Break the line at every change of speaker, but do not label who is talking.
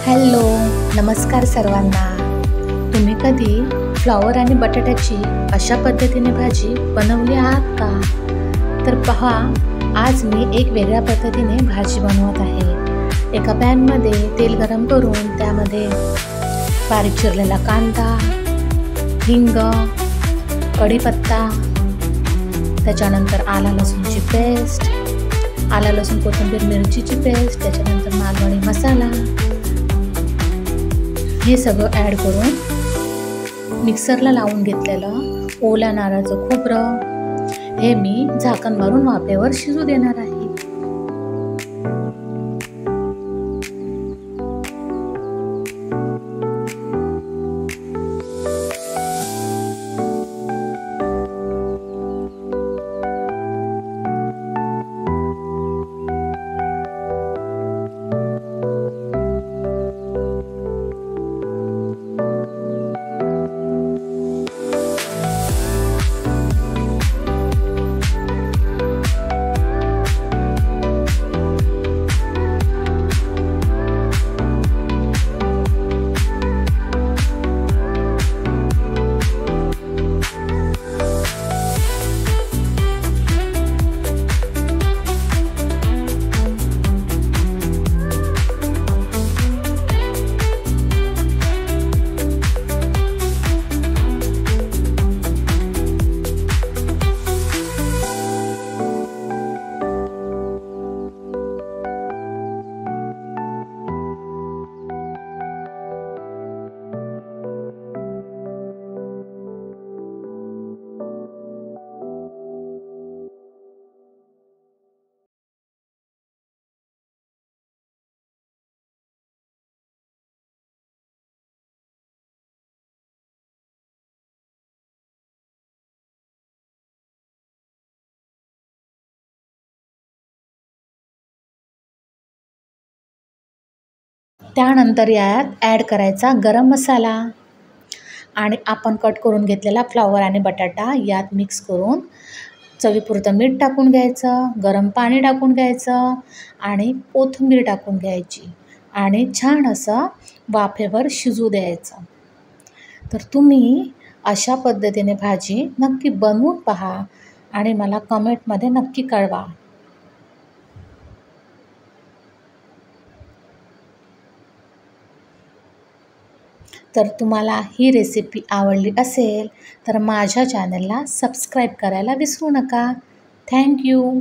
Hello, नमस्कार सर्वांना. तुम्ही कधी फ्लॉवर आणि बटाट्याची अशा पद्धतीने भाजी बनवली आहात का? तर पहा, आज मी एक वेगळ्या पद्धतीने भाजी बनवत आहे. एका पॅनमध्ये तेल गरम करून त्यामध्ये बारीक चिरलेला कांदा, हिंग, कढीपत्ता, त्याच्यानंतर आला लसूणची पेस्ट, आला लसूण कोथिंबीर मिरचीची पेस्ट, त्याच्यानंतर मालवणी मसाला, हे सगळं ॲड करून मिक्सरला लावून घेतलेलं ओल्या नारळाचं खोबरं हे मी झाकण मारून वाफेवर शिजू देणार आहे. त्यानंतर यात ॲड करायचा गरम मसाला आणि आपण कट करून घेतलेला फ्लॉवर आणि बटाटा यात मिक्स करून चवीपुरतं मीठ टाकून घ्यायचं, गरम पाणी टाकून घ्यायचं आणि कोथिंबीर टाकून घ्यायची आणि छान असं वाफेवर शिजू द्यायचं. तर तुम्ही अशा पद्धतीने भाजी नक्की बनवून पहा आणि मला कमेंटमध्ये नक्की कळवा. तर तुम्हाला ही रेसिपी आवडली असेल तर माझ्या चॅनलला सबस्क्राईब करायला विसरू नका. थँक्यू.